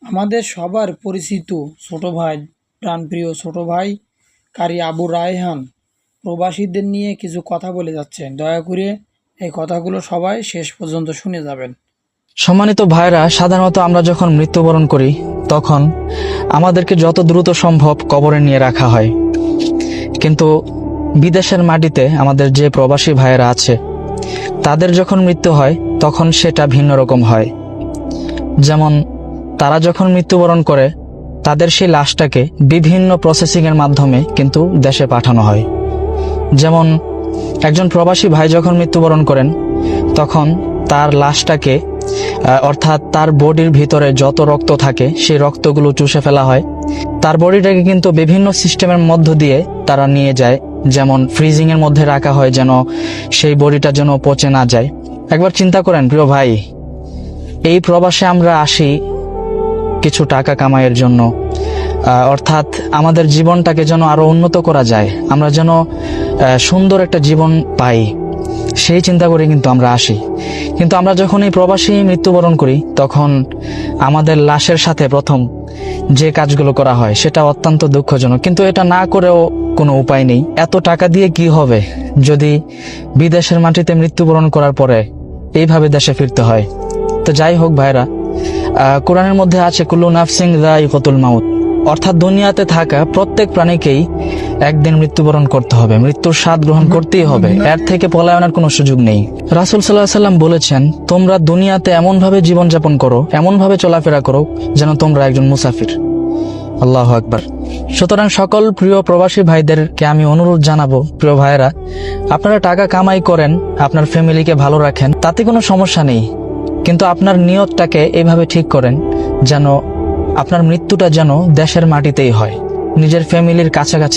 আমাদের সবার পরিচিত ছোট ভাই, প্রাণপ্রিয় ছোট ভাই কারি আবু রায়হান প্রবাসীদের নিয়ে কিছু কথা বলে যাচ্ছেন। দয়া করে এই কথাগুলো সবাই শেষ পর্যন্ত শুনে যাবেন। সম্মানিত ভাইরা, সাধারণত আমরা যখন মৃত্যুবরণ করি তখন আমাদেরকে যত দ্রুত সম্ভব কবরে নিয়ে রাখা হয়, কিন্তু বিদেশের মাটিতে আমাদের যে প্রবাসী ভাইয়েরা আছে তাদের যখন মৃত্যু হয় তখন সেটা ভিন্ন রকম হয়। যেমন তারা যখন মৃত্যুবরণ করে তাদের সেই লাশটাকে বিভিন্ন প্রসেসিংয়ের মাধ্যমে কিন্তু দেশে পাঠানো হয়। যেমন একজন প্রবাসী ভাই যখন মৃত্যুবরণ করেন তখন তার লাশটাকে অর্থাৎ তার বডির ভিতরে যত রক্ত থাকে সেই রক্তগুলো চুষে ফেলা হয়। তার বডিটাকে কিন্তু বিভিন্ন সিস্টেমের মধ্য দিয়ে তারা নিয়ে যায়, যেমন ফ্রিজিং এর মধ্যে রাখা হয় যেন সেই বডিটা যেন পচে না যায়। একবার চিন্তা করেন প্রিয় ভাই, এই প্রবাসে আমরা আসি কিছু টাকা কামাইয়ের জন্য, অর্থাৎ আমাদের জীবনটাকে যেন আরো উন্নত করা যায়, আমরা যেন সুন্দর একটা জীবন পাই, সেই চিন্তা করে কিন্তু আমরা আসি। কিন্তু আমরা যখন এই প্রবাসী মৃত্যুবরণ করি তখন আমাদের লাশের সাথে প্রথম যে কাজগুলো করা হয় সেটা অত্যন্ত দুঃখজনক, কিন্তু এটা না করেও কোনো উপায় নেই। এত টাকা দিয়ে কি হবে যদি বিদেশের মাটিতে মৃত্যুবরণ করার পরে এইভাবে দেশে ফিরতে হয়। তো যাই হোক ভাইরা, কোরআনের মধ্যে আছে কুল্লু নাফসিন যায়িকাতুল মাউত, অর্থাৎ দুনিয়াতে থাকা প্রত্যেক প্রাণীকেই একদিন মৃত্যুবরণ করতে হবে, মৃত্যুর স্বাদ গ্রহণ করতেই হবে, এর থেকে পলায়নের কোনো সুযোগ নেই। রাসূল সাল্লাল্লাহু আলাইহি সাল্লাম বলেছেন, তোমরা দুনিয়াতে এমন ভাবে জীবনযাপন করো, এমন ভাবে চলাফেরা করো যেন তোমরা একজন মুসাফির। আল্লাহু আকবার। সুতরাং সকল প্রিয় প্রবাসী ভাইদেরকে আমি অনুরোধ জানাবো, প্রিয় ভাইয়েরা, আপনারা টাকা কামাই করেন, আপনার ফ্যামিলিকে ভালো রাখেন, তাতে কোনো সমস্যা নেই, কিন্তু আপনার নিয়তটাকে এইভাবে ঠিক করেন যেন আপনার মৃত্যুটা যেন দেশের মাটিতেই হয়, নিজের ফ্যামিলির কাছাকাছি।